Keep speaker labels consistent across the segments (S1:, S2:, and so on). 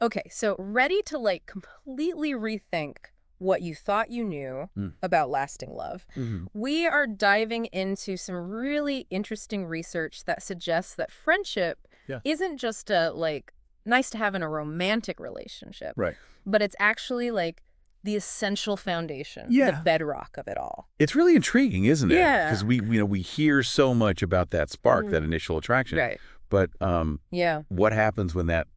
S1: Okay, so ready to like completely rethink what you thought you knew about lasting love. We are diving into some really interesting research that suggests that friendship
S2: Yeah.
S1: isn't just a like nice to have in a romantic relationship,
S2: Right.
S1: but it's actually like the essential foundation, the
S2: Yeah.
S1: bedrock of it all.
S2: It's really intriguing, isn't it?
S1: Yeah.
S2: Because we hear so much about that spark, that initial attraction.
S1: Right.
S2: But
S1: Yeah.
S2: what happens when that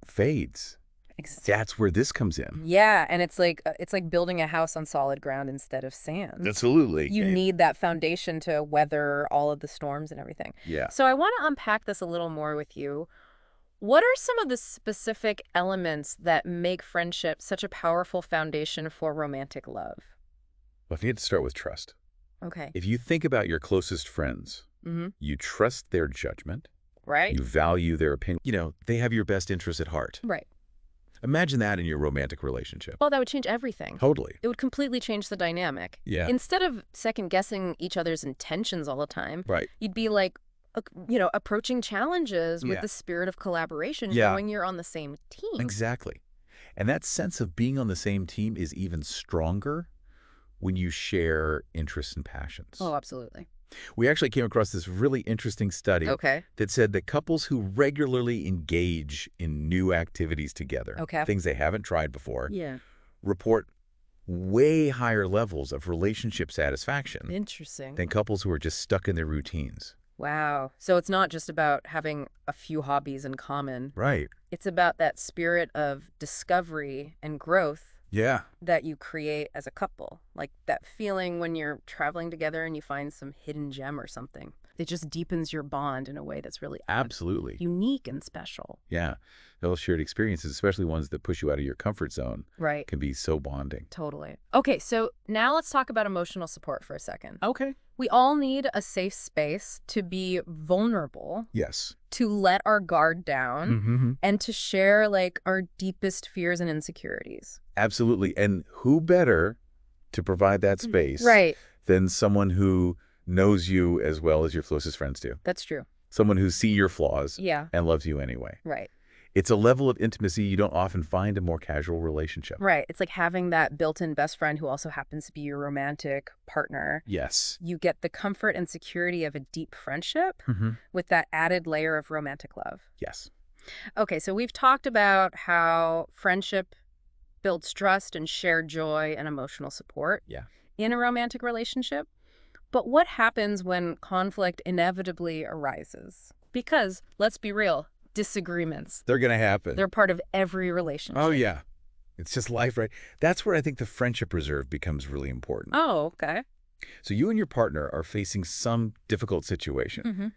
S2: fades?
S1: Ex-
S2: That's where this comes in.
S1: Yeah, and it's like building a house on solid ground instead of sand.
S2: Absolutely.
S1: You need that foundation to weather all of the storms and everything.
S2: Yeah.
S1: So I want to unpack this a little more with you. What are some of the specific elements that make friendship such a powerful foundation for romantic love?
S2: Well, if you had to start with trust.
S1: Okay.
S2: If you think about your closest friends, you trust their judgment.
S1: Right?
S2: You value their opinion. They have your best interests at heart.
S1: Right.
S2: Imagine that in your romantic relationship.
S1: Well, that would change everything.
S2: Totally.
S1: It would completely change the dynamic.
S2: Yeah.
S1: Instead of second-guessing each other's intentions all the time,
S2: Right.
S1: you'd be like, approaching challenges with
S2: Yeah.
S1: the spirit of collaboration,
S2: Yeah.
S1: knowing you're on the same team.
S2: Exactly. And that sense of being on the same team is even stronger when you share interests and passions.
S1: Oh, absolutely.
S2: We actually came across this really interesting study
S1: Okay.
S2: that said that couples who regularly engage in new activities together,
S1: Okay.
S2: things they haven't tried before,
S1: Yeah.
S2: report way higher levels of relationship satisfaction
S1: Interesting.
S2: than couples who are just stuck in their routines.
S1: Wow. So it's not just about having a few hobbies in common.
S2: Right.
S1: It's about that spirit of discovery and growth
S2: Yeah.
S1: that you create as a couple. Like that feeling when you're traveling together and you find some hidden gem or something. It just deepens your bond in a way that's really
S2: Absolutely.
S1: unique and special.
S2: Yeah. Those shared experiences, especially ones that push you out of your comfort zone,
S1: Right.
S2: can be so bonding.
S1: Totally. Okay, so now let's talk about emotional support for a second.
S2: Okay.
S1: We all need a safe space to be vulnerable,
S2: Yes.
S1: to let our guard down,
S2: Mm-hmm.
S1: and to share like our deepest fears and insecurities.
S2: Absolutely. And who better to provide that space
S1: Right.
S2: than someone who knows you as well as your closest friends do?
S1: That's true.
S2: Someone who sees your flaws
S1: Yeah.
S2: and loves you anyway.
S1: Right.
S2: It's a level of intimacy you don't often find in more casual relationship.
S1: Right. It's like having that built-in best friend who also happens to be your romantic partner.
S2: Yes.
S1: You get the comfort and security of a deep friendship
S2: Mm-hmm.
S1: with that added layer of romantic love.
S2: Yes.
S1: Okay, so we've talked about how friendship builds trust and shared joy and emotional support
S2: Yeah.
S1: in a romantic relationship. But what happens when conflict inevitably arises? Because, let's be real, disagreements,
S2: They're going to happen.
S1: they're part of every relationship.
S2: Oh, yeah. It's just life, right? That's where I think the friendship reserve becomes really important.
S1: Oh, okay.
S2: So you and your partner are facing some difficult situation.
S1: Mm-hmm.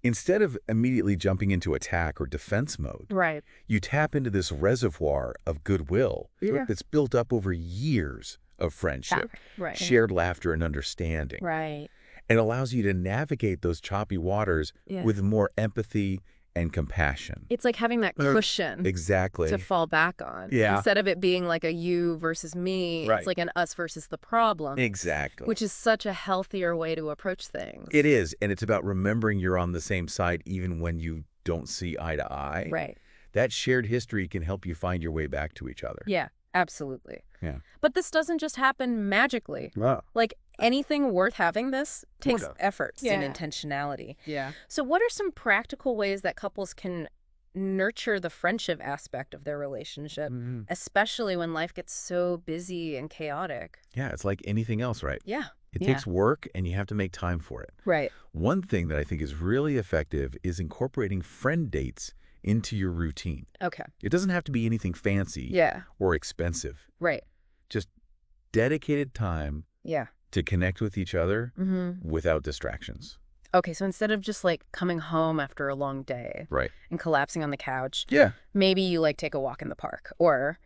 S2: Instead of immediately jumping into attack or defense mode,
S1: Right.
S2: you tap into this reservoir of goodwill
S1: Yeah.
S2: that's built up over years of friendship,
S1: Right.
S2: shared laughter and understanding,
S1: Right.
S2: and allows you to navigate those choppy waters
S1: Yeah.
S2: with more empathy and compassion.
S1: It's like having that cushion
S2: Exactly.
S1: to fall back on.
S2: Yeah.
S1: Instead of it being like a you versus me,
S2: Right.
S1: it's like an us versus the problem.
S2: Exactly.
S1: Which is such a healthier way to approach things.
S2: It is, and it's about remembering you're on the same side even when you don't see eye to eye.
S1: Right.
S2: That shared history can help you find your way back to each other.
S1: Yeah, absolutely.
S2: Yeah.
S1: But this doesn't just happen magically.
S2: Wow.
S1: Like anything worth having this takes
S2: Would've.
S1: efforts
S3: Yeah.
S1: and intentionality.
S3: Yeah.
S1: So what are some practical ways that couples can nurture the friendship aspect of their relationship, especially when life gets so busy and chaotic?
S2: Yeah, it's like anything else, right?
S1: Yeah.
S2: It
S3: Yeah.
S2: takes work, and you have to make time for it.
S1: Right.
S2: One thing that I think is really effective is incorporating friend dates into your routine.
S1: Okay.
S2: It doesn't have to be anything fancy
S1: Yeah.
S2: or expensive.
S1: Right.
S2: Just dedicated time
S1: Yeah.
S2: to connect with each other
S1: Mm-hmm.
S2: without distractions.
S1: Okay, so instead of just like coming home after a long day
S2: Right.
S1: and collapsing on the couch,
S2: Yeah.
S1: maybe you like take a walk in the park or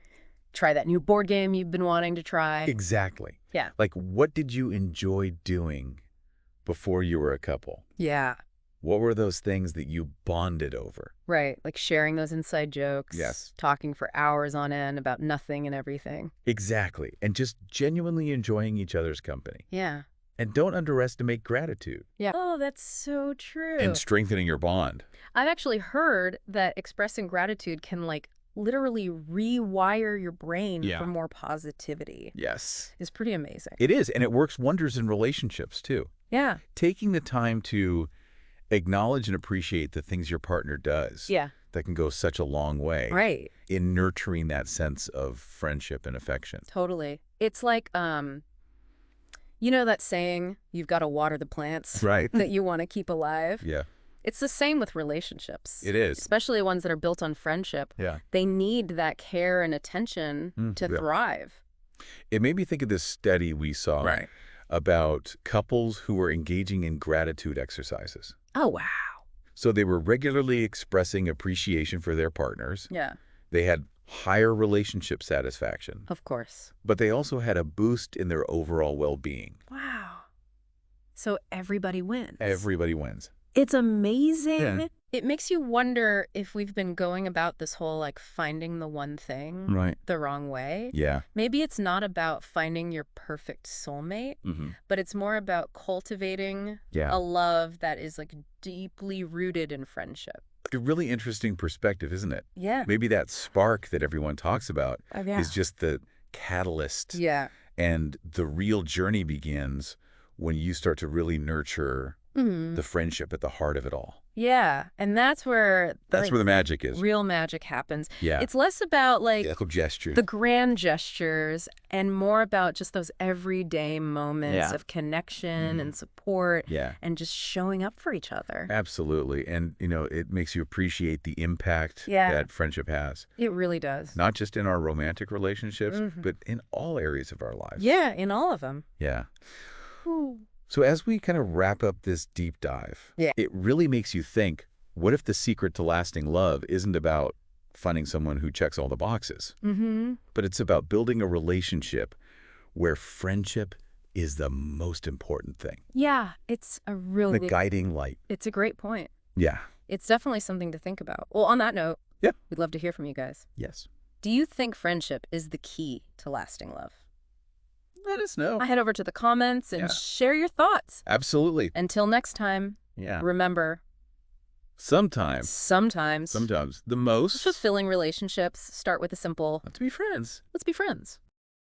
S1: try that new board game you've been wanting to try.
S2: Exactly.
S1: Yeah.
S2: Like, what did you enjoy doing before you were a couple?
S1: Yeah.
S2: What were those things that you bonded over?
S1: Right. Like sharing those inside jokes.
S2: Yes.
S1: Talking for hours on end about nothing and everything.
S2: Exactly. And just genuinely enjoying each other's company.
S1: Yeah.
S2: And don't underestimate gratitude
S1: Yeah. Oh, that's so true.
S2: and strengthening your bond.
S1: I've actually heard that expressing gratitude can like literally rewire your brain
S2: Yeah.
S1: for more positivity.
S2: Yes.
S1: Is pretty amazing.
S2: It is, and it works wonders in relationships, too.
S1: Yeah.
S2: Taking the time to acknowledge and appreciate the things your partner does
S1: Yeah.
S2: that can go such a long way
S1: Right.
S2: in nurturing that sense of friendship and affection.
S1: Totally. It's like, you know that saying, you've got to water the plants
S2: Right.
S1: that you want to keep alive?
S2: Yeah.
S1: It's the same with relationships.
S2: It is.
S1: Especially ones that are built on friendship.
S2: Yeah.
S1: They need that care and attention to
S2: Yeah.
S1: thrive.
S2: It made me think of this study we saw about couples who were engaging in gratitude exercises.
S1: Oh, wow.
S2: So they were regularly expressing appreciation for their partners.
S1: Yeah,
S2: They had higher relationship satisfaction,
S1: of course.
S2: but they also had a boost in their overall well-being.
S1: Wow. So everybody wins.
S2: Everybody wins.
S1: It's amazing.
S2: Yeah.
S1: It makes you wonder if we've been going about this whole, like, finding the one thing
S2: Right.
S1: the wrong way.
S2: Yeah.
S1: Maybe it's not about finding your perfect soulmate, but it's more about cultivating a love that is, like, deeply rooted in friendship.
S2: A really interesting perspective, isn't it?
S1: Yeah.
S2: Maybe that spark that everyone talks about
S1: Yeah.
S2: is just the catalyst.
S1: Yeah.
S2: And the real journey begins when you start to really nurture the friendship at the heart of it all.
S1: Yeah. And that's where
S2: That's where the magic is.
S1: real magic happens.
S2: Yeah.
S1: It's less about, like,
S2: Little gesture.
S1: the grand gestures and more about just those everyday moments of connection and support and just showing up for each other.
S2: Absolutely. And, it makes you appreciate the impact that friendship has.
S1: It really does.
S2: Not just in our romantic relationships, but in all areas of our lives.
S1: Yeah, in all of them.
S2: Yeah. So as we kind of wrap up this deep dive, it really makes you think, what if the secret to lasting love isn't about finding someone who checks all the boxes, but it's about building a relationship where friendship is the most important thing?
S1: Yeah, it's a really...
S2: The guiding light.
S1: It's a great point.
S2: Yeah.
S1: It's definitely something to think about. Well, on that note, we'd love to hear from you guys.
S2: Yes.
S1: Do you think friendship is the key to lasting love?
S2: Let us know.
S1: Head over to the comments and share your thoughts.
S2: Absolutely.
S1: Until next time, remember,
S2: Sometimes
S1: sometimes
S2: the most
S1: fulfilling relationships start with a simple,
S2: let's be friends.
S1: let's be friends.